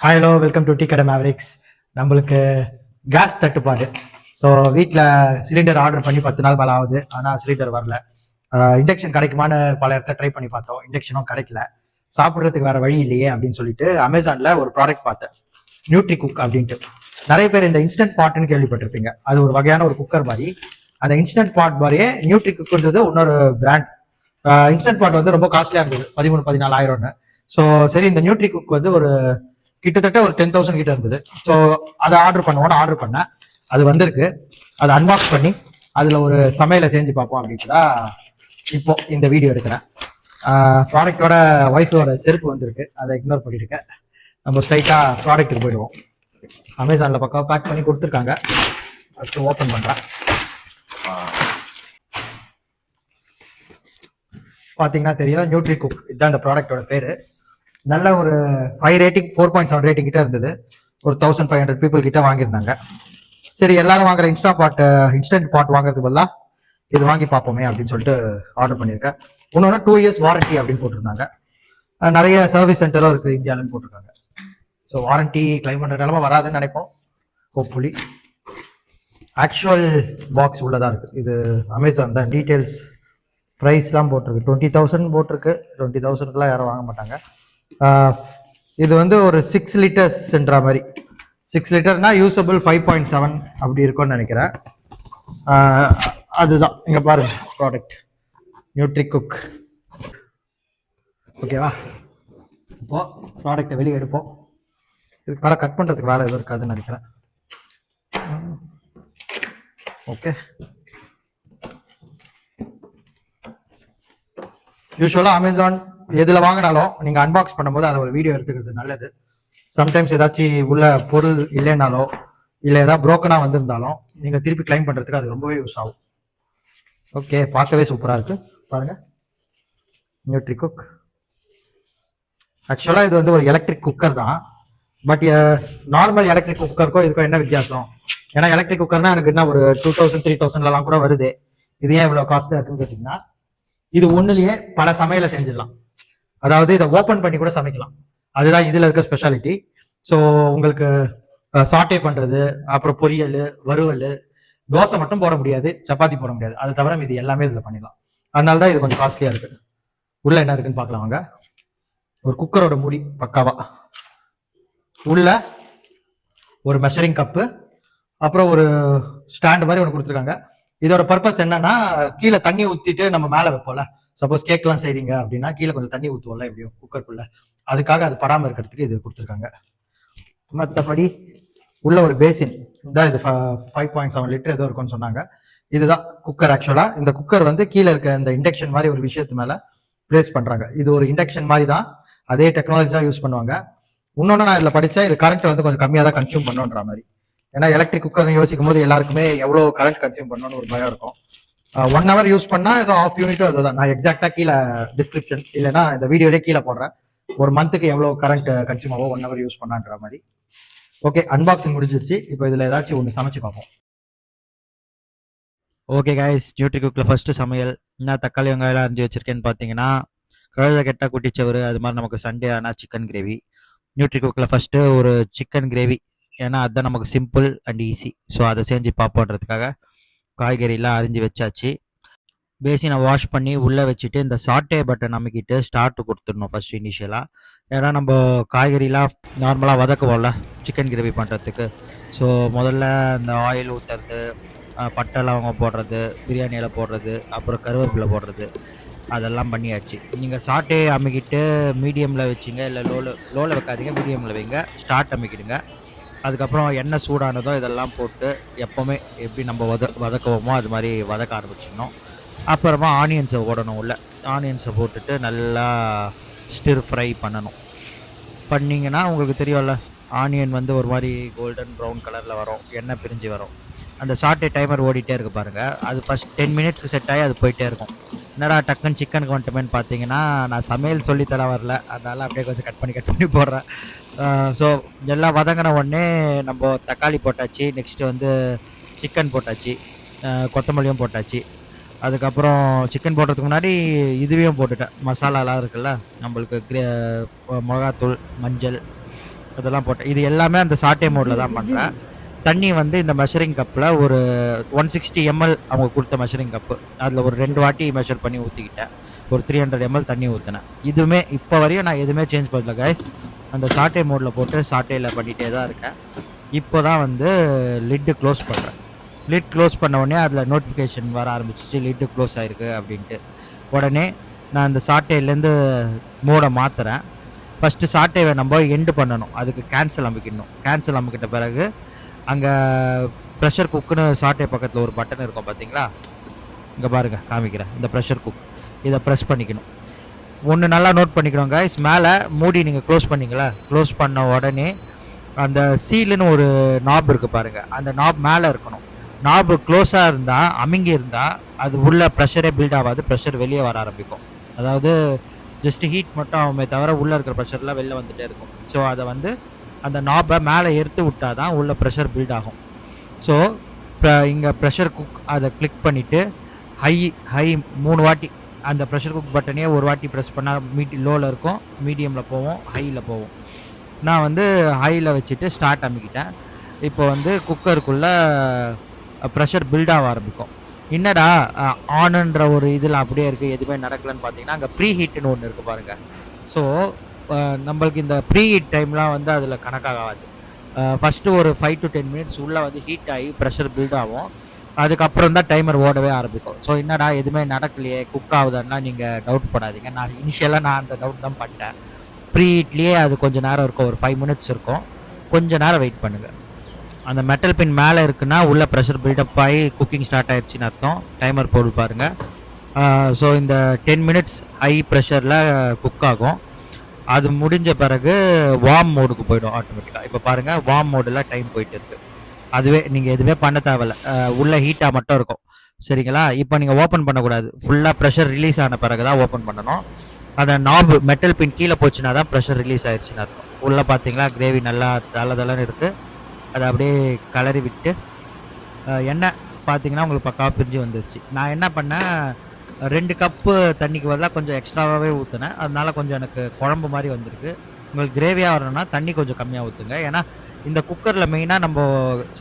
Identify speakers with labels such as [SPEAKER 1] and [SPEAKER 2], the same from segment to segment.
[SPEAKER 1] Hi hello welcome to tea கடை Mavericks. நம்மளுக்கு case தட்டுப்பாடு. ஸோ வீட்டில் சிலிண்டர் ஆர்டர் பண்ணி 10 நாள் மேலே ஆகுது, ஆனால் சிலிண்டர் வரல. இண்டக்ஷன் கிடைக்குமான்னு பல இடத்துல ட்ரை பண்ணி பார்த்தோம், இண்டக்ஷனும் கிடைக்கல. சாப்பிட்றதுக்கு வேற வழி இல்லையே அப்படின்னு சொல்லிட்டு அமேசானில் ஒரு ப்ராடக்ட் பார்த்தேன், நியூட்ரி குக் அப்படின்ட்டு. நிறைய பேர் இந்த இன்ஸ்டன்ட் பாட்னு கேள்விப்பட்டிருப்பீங்க. அது ஒரு வகையான ஒரு குக்கர் மாதிரி. அந்த இன்ஸ்டன்ட் பாட் மாதிரியே நியூட்ரி குக்ன்றது இன்னொரு பிராண்ட். இன்ஸ்டன்ட் பாட் வந்து ரொம்ப காஸ்ட்லியாக இருந்தது, 13-14 ஸோ சரி, இந்த நியூட்ரி குக் வந்து ஒரு கிட்டத்தட்ட ஒரு 10,000 கிட்ட இருந்தது. ஸோ அதை ஆர்டர் பண்ணேன். அது வந்திருக்கு. அதை அன்பாக்ஸ் பண்ணி அதில் ஒரு சமையலை செஞ்சு பார்ப்போம் அப்படின்ட்டு தான் இப்போ இந்த வீடியோ எடுக்கிறேன். ப்ராடக்டோட ஒய்ஃபோட செருப்பு வந்திருக்கு, அதை இக்னோர் பண்ணியிருக்கேன். நம்ம ஸ்ட்ரைட்டாக ப்ராடக்ட்டுக்கு போயிடுவோம். அமேசானில் பக்கம் பேக் பண்ணி கொடுத்துருக்காங்க. அடுத்து ஓப்பன் பண்ணுறேன். பார்த்தீங்கன்னா தெரியும், நியூட்ரி குக் இதுதான் இந்த ப்ராடக்டோட பேர். நல்ல ஒரு 5 ரேட்டிங், 4.7 ரேட்டிங் கிட்ட இருந்தது. ஒரு 1500 பீப்புள் கிட்ட வாங்கியிருந்தாங்க. சரி, எல்லாரும் வாங்குற இன்ஸ்டன்ட் பாட் வாங்குறதுக்கு பதிலாக இது வாங்கி பார்ப்போமே அப்படின்னு சொல்லிட்டு ஆர்டர் பண்ணியிருக்கேன். இன்னொன்று 2 இயர்ஸ் வாரண்டி அப்படின்னு போட்டிருந்தாங்க. நிறைய சர்வீஸ் சென்டரும் இருக்குது இந்தியாவிலும் போட்டிருக்காங்க. ஸோ வாரண்டி கிளைம் பண்ணுற நிலமை வராதுன்னு நினைப்போம், ஹோப்ஃபுல்லி. ஆக்சுவல் பாக்ஸ் உள்ளதாக இருக்குது. இது அமேசான் தான். டீட்டெயில்ஸ் ப்ரைஸ்லாம் போட்டிருக்கு, 20,000 போட்டிருக்கு. 20,000க்குலாம் யாரும் வாங்க மாட்டாங்க. இது வந்து ஒரு 6 லிட்டர்ஸ்ன்ற மாதிரி. 6 லிட்டர்னா யூசபிள் 5.7 அப்படி இருக்கும்னு நினைக்கிறேன். அதுதான் இங்க பாருங்க ப்ராடக்ட், நியூட்ரி குக். ஓகேவா? இப்போ ப்ராடக்டை வெளியே எடுப்போம். இதுக்கு மேலே கட் பண்ணுறதுக்கு வேலை எதுவும் இருக்காதுன்னு நினைக்கிறேன். ஓகே, யூஸ்வலாக அமேசான் எதில் வாங்கினாலும் நீங்கள் அன்பாக்ஸ் பண்ணும்போது அதை ஒரு வீடியோ எடுத்துக்கிறது நல்லது. சம்டைம்ஸ் ஏதாச்சும் உள்ள பொருள் இல்லைனாலோ இல்லை ஏதாவது புரோக்கனாக வந்திருந்தாலும் நீங்கள் திருப்பி கிளைம் பண்ணுறதுக்கு அது ரொம்பவே யூஸ் ஆகும். ஓகே, பார்க்கவே சூப்பராக இருக்குது பாருங்கள், நியூட்ரி குக். ஆக்சுவலாக இது வந்து ஒரு எலக்ட்ரிக் குக்கர் தான். பட் நார்மல் எலக்ட்ரிக் குக்கருக்கும் இதுக்கும் என்ன வித்தியாசம்? ஏன்னா எலக்ட்ரிக் குக்கர்னா எனக்கு என்ன ஒரு 2000 3,000 கூட வருது. இது ஏன் இவ்வளோ காஸ்ட்லியாக இருக்குன்னு கேட்டிங்கன்னா, இது ஒன்றுலேயே பல சமையலை செஞ்சிடலாம். அதாவது இதை ஓப்பன் பண்ணி கூட சமைக்கலாம். அதுதான் இதில் இருக்க ஸ்பெஷாலிட்டி. ஸோ உங்களுக்கு சாட்டே பண்ணுறது, அப்புறம் பொரியல், வறுவல், தோசை மட்டும் போட முடியாது, சப்பாத்தி போட முடியாது. அது தவிர இது எல்லாமே இதில் பண்ணிடலாம். அதனால தான் இது கொஞ்சம் காஸ்ட்லியாக இருக்குது. உள்ள என்ன இருக்குன்னு பார்க்கலாம் வாங்க. ஒரு குக்கரோட மூடி பக்காவா, உள்ள ஒரு மெஷரிங் கப்பு, அப்புறம் ஒரு ஸ்டாண்ட் மாதிரி ஒன்று கொடுத்துருக்காங்க. இதோட பர்பஸ் என்னன்னா, கீழே தண்ணி ஊற்றிட்டு நம்ம மேலே வைப்போம்ல. சப்போஸ் கேக்லாம் செய்றீங்க அப்படின்னா கீழே கொஞ்சம் தண்ணி ஊற்றுவோம்ல எப்படியும் குக்கருக்குள்ள, அதுக்காக அது படாமல் இருக்கிறதுக்கு இது கொடுத்துருக்காங்க. மற்றபடி உள்ள ஒரு பேசின் தான். இது 5.7 லிட்டர் ஏதோ இருக்கும்னு சொன்னாங்க. இதுதான் குக்கர். ஆக்சுவலா இந்த குக்கர் வந்து கீழே இருக்க இந்த இண்டக்ஷன் மாதிரி ஒரு விஷயத்து மேல பிளேஸ் பண்றாங்க. இது ஒரு இண்டக்ஷன் மாதிரி தான், அதே டெக்னாலஜி தான் யூஸ் பண்ணுவாங்க. இன்னொன்று நான் இதில் படித்தேன், இது கரண்ட் வந்து கொஞ்சம் கம்மியாக தான் கன்சியூம் பண்ணுன்ற மாதிரி. ஏன்னா எலக்ட்ரிக் குக்கர் யோசிக்கும் போது எல்லாருக்குமே எவ்வளோ கரண்ட் கன்சியூம் பண்ணணும்னு ஒரு பயம் இருக்கும். 1 hour யூஸ் பண்ணா ஏதோ 1/2 யூனிட்டோ அதுதான். நான் எக்ஸாக்டா கீழே டிஸ்கிரிப்ஷன் இல்லைன்னா இந்த வீடியோலேயே கீழே போடுறேன், ஒரு மந்த்துக்கு எவ்வளோ கரண்ட் கன்சியூம் ஆகும் 1 hour யூஸ் பண்ணான்ற மாதிரி. ஓகே, அன்பாக்சிங் முடிஞ்சிருச்சு. இப்போ இதில் ஏதாச்சும் ஒன்று சமைச்சு பார்ப்போம்.
[SPEAKER 2] ஓகே கைஸ், நியூட்ரி குக்கில் ஃபஸ்ட்டு சமையல் என்ன தக்காளி வெங்காயம்லாம் அரிஞ்சு வச்சுருக்கேன்னு பார்த்தீங்கன்னா, கழுத கெட்டால் குட்டிச்சவர் அது மாதிரி நமக்கு சண்டே ஆனால் சிக்கன் கிரேவி. நியூட்ரி குக்கில் ஃபஸ்ட்டு ஒரு சிக்கன் கிரேவி, ஏன்னா அதுதான் நமக்கு சிம்பிள் அண்ட் ஈஸி. ஸோ அதை செஞ்சு பார்ப்போன்றதுக்காக காய்கறிலாம் அரிஞ்சு வச்சாச்சு. பேசினை வாஷ் பண்ணி உள்ளே வச்சுட்டு இந்த சாட்டே பட்டன் அமைக்கிட்டு ஸ்டார்ட் கொடுத்துடணும் ஃபஸ்ட் இனிஷியலாக. ஏன்னா நம்ம காய்கறிலாம் நார்மலாக வதக்குவோம்ல சிக்கன் கிரேவி பண்ணுறதுக்கு. ஸோ முதல்ல இந்த ஆயில் ஊற்றுறது, பட்டை லவங்கம் போடுறது, பிரியாணியில் போடுறது, அப்புறம் கருவேப்பிலை போடுறது, அதெல்லாம் பண்ணியாச்சு. நீங்கள் சாட்டே அமைக்கிட்டு மீடியமில் வச்சிங்க, இல்லை லோவில் வைக்காதீங்க, மீடியமில் வைங்க. ஸ்டார்ட் அமைக்கிடுங்க. அதுக்கப்புறம் எண்ணெய் சூடானதோ இதெல்லாம் போட்டு எப்போவுமே எப்படி நம்ம வதக்குவோமோ அது மாதிரி வதக்க ஆரம்பிச்சிடணும். அப்புறமா ஆனியன்ஸை ஓடணும். உள்ள ஆனியன்ஸை போட்டுட்டு நல்லா ஸ்டிர் ஃப்ரை பண்ணணும். பண்ணிங்கன்னா உங்களுக்கு தெரியும்ல, ஆனியன் வந்து ஒரு மாதிரி கோல்டன் ப்ரௌன் கலரில் வரும், எண்ணெய் பிரிஞ்சு வரும். அந்த சாட்டே டைமர் ஓடிட்டே இருக்கு பாருங்கள். அது ஃபஸ்ட் 10 மினிட்ஸ்க்கு செட் ஆகி அது போயிட்டே இருக்கும். என்னடா டக்குன்னு சிக்கனுக்கு வந்துட்டோமேன்னு பார்த்தீங்கன்னா, நான் சமையல் சொல்லித்தர வரல, அதனால் அப்படியே கொஞ்சம் கட் பண்ணி போடுறேன். ஸோ எல்லாம் வதங்கின உடனே நம்ம தக்காளி போட்டாச்சு, நெக்ஸ்ட்டு வந்து சிக்கன் போட்டாச்சு, கொத்தமல்லியும் போட்டாச்சு. அதுக்கப்புறம் சிக்கன் போடுறதுக்கு முன்னாடி இதுவையும் போட்டுட்டேன், மசாலாலாம் இருக்குல்ல நம்மளுக்கு, மிளகாத்தூள், மஞ்சள், இதெல்லாம் போட்டேன். இது எல்லாமே அந்த சாட்டே மோடில் தான் பண்ணுறேன். தண்ணி வந்து இந்த மெஷரிங் கப்பில் ஒரு 160 ml அவங்க கொடுத்த மெஷரிங் கப்பு, அதில் ஒரு 2 வாட்டி மெஷர் பண்ணி ஊற்றிக்கிட்டேன். ஒரு 300 ml தண்ணி ஊற்றினேன். இதுவுமே இப்போ வரையும் நான் எதுவுமே சேஞ்ச் பண்ணல கைஸ். அந்த சாட்டே மோடில் போட்டு சாட்டேயில் பண்ணிகிட்டே தான் இருக்கேன். இப்போ தான் வந்து லிட்டு க்ளோஸ் பண்ணுறேன். லிட் க்ளோஸ் பண்ண உடனே அதில் நோட்டிஃபிகேஷன் வர ஆரம்பிச்சிச்சு, லிட்டு க்ளோஸ் ஆகிருக்கு அப்படின்ட்டு. உடனே நான் அந்த சாட்டேலேருந்து மோடை மாற்றுறேன். ஃபஸ்ட்டு சாட்டேவை நம்ம எண்டு பண்ணணும், அதுக்கு கேன்சல் அமைக்கணும். கேன்சல் அமைக்கிட்ட பிறகு அங்கே ப்ரெஷர் குக்குன்னு சாட்டே பக்கத்தில் ஒரு பட்டன் இருக்கும் பார்த்தீங்களா, இங்கே பாருங்கள் காமிக்கிறேன். இந்த ப்ரெஷர் குக் இதை ப்ரெஸ் பண்ணிக்கணும். ஒன்று நல்லா நோட் பண்ணிக்கணும் கைஸ், மேலே மூடி நீங்கள் க்ளோஸ் பண்ணிங்களா, க்ளோஸ் பண்ண உடனே அந்த சீலுன்னு ஒரு நாப் இருக்குது பாருங்கள், அந்த நாப் மேலே இருக்கணும். நாப் க்ளோஸாக இருந்தால், அமுங்கி இருந்தால் அது உள்ள ப்ரெஷரே பில்ட் ஆகாது, ப்ரெஷர் வெளியே வர ஆரம்பிக்கும். அதாவது ஜஸ்ட் ஹீட் மட்டும் ஆகுமே தவிர உள்ளே இருக்கிற ப்ரெஷர்லாம் வெளில வந்துகிட்டே இருக்கும். ஸோ அதை வந்து அந்த நாப்பை மேலே எடுத்து விட்டால் தான் உள்ள ப்ரெஷர் பில்ட் ஆகும். ஸோ இங்கே ப்ரெஷர் குக் அதை கிளிக் பண்ணிவிட்டு ஹை 3 வாட்டி அந்த ப்ரெஷர் குக் பட்டனையே ஒரு வாட்டி ப்ரெஸ் பண்ணால் லோவில் இருக்கும், மீடியமில் போவோம், ஹையில் போவோம். நான் வந்து ஹையில் வச்சுட்டு ஸ்டார்ட் அமைக்கிட்டேன். இப்போ வந்து குக்கருக்குள்ளே ப்ரெஷர் பில்ட் ஆக ஆரம்பிக்கும். என்னடா ஆனுன்ற ஒரு இதில் அப்படியே இருக்குது, எதுவுமே நடக்கலைன்னு பார்த்தீங்கன்னா அங்கே ப்ரீ ஹீட்டுன்னு ஒன்று இருக்குது பாருங்கள். ஸோ நம்மளுக்கு இந்த ப்ரீ ஹீட் டைம்லாம் வந்து அதில் கணக்காகாது. ஃபஸ்ட்டு ஒரு 5 to 10 minutes உள்ளே வந்து ஹீட் ஆகி ப்ரெஷர் பில்ட் ஆகும். அதுக்கப்புறம் தான் டைமர் ஓடவே ஆரம்பிக்கும். ஸோ என்னடா எதுவுமே நடக்கலையே, குக் ஆகுதுன்னா நீங்கள் டவுட் பண்ணாதீங்க. நான் அந்த டவுட் தான் பண்ணிட்டேன். ப்ரீ ஹீட்லேயே அது கொஞ்சம் நேரம் இருக்கும், ஒரு 5 minutes இருக்கும். கொஞ்சம் நேரம் வெயிட் பண்ணுங்கள். அந்த மெட்டல் பின் மேலே இருக்குன்னா உள்ள ப்ரெஷர் பில்டப் ஆகி குக்கிங் ஸ்டார்ட் ஆயிடுச்சுன்னு அர்த்தம். டைமர் போட்டு பாருங்கள். ஸோ இந்த 10 minutes ஹை ப்ரெஷரில் குக் ஆகும். அது முடிஞ்ச பிறகு வார்ம் மோடுக்கு போயிடும் ஆட்டோமேட்டிக்காக. இப்போ பாருங்கள், வார்ம் மோடில் டைம் போயிட்டு இருக்குது. அதுவே நீங்கள் எதுவுமே பண்ண தேவையில்ல, உள்ள ஹீட்டாக மட்டும் இருக்கும். சரிங்களா? இப்போ நீங்கள் ஓப்பன் பண்ணக்கூடாது, ஃபுல்லாக ப்ரெஷர் ரிலீஸ் ஆன பிறகு தான் ஓப்பன் பண்ணணும். அந்த நாப் மெட்டல் பின் கீழே போச்சுன்னா தான் ப்ரெஷர் ரிலீஸ் ஆயிடுச்சுன்னு அர்த்தம். உள்ளே பார்த்தீங்களா கிரேவி நல்லா தளன்னு இருக்குது. அதை அப்படியே கலரி விட்டு எண்ணெய் பார்த்தீங்கன்னா உங்களுக்கு பக்காவாக பிரிஞ்சு வந்துருச்சு. நான் என்ன பண்ணேன், 2 கப்பு தண்ணிக்கு பதிலாக கொஞ்சம் எக்ஸ்ட்ராவாகவே ஊற்றினேன். அதனால கொஞ்சம் எனக்கு குழம்பு மாதிரி வந்திருக்கு. உங்களுக்கு கிரேவியாக வரணும்னா தண்ணி கொஞ்சம் கம்மியாக ஊற்றுங்க. ஏன்னா இந்த குக்கரில் மெயினாக நம்ம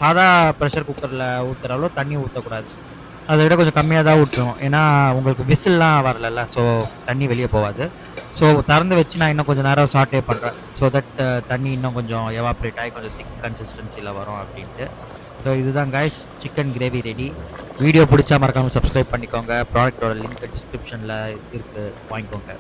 [SPEAKER 2] சாதா ப்ரெஷர் குக்கரில் ஊற்றுற அளவு தண்ணி ஊற்றக்கூடாது, அதை விட கொஞ்சம் கம்மியாக தான் ஊற்றணும். ஏன்னா உங்களுக்கு விசில்லாம் வரல, ஸோ தண்ணி வெளியே போகாது. ஸோ திறந்து வச்சு நான் இன்னும் கொஞ்சம் நேரம் சாட்டே பண்ணுறேன். ஸோ தட் தண்ணி இன்னும் கொஞ்சம் எவாப்ரேட் ஆகி கொஞ்சம் திக் கன்சிஸ்டன்சியில் வரும் அப்படின்ட்டு. ஸோ இதுதான் guys, chicken gravy ready. Video பிடிச்சா மறக்காமல் சப்ஸ்கிரைப் பண்ணிக்கோங்க. ப்ராடக்ட்டோட லிங்க் டிஸ்கிரிப்ஷனில் இருக்குது, வாங்கிக்கோங்க.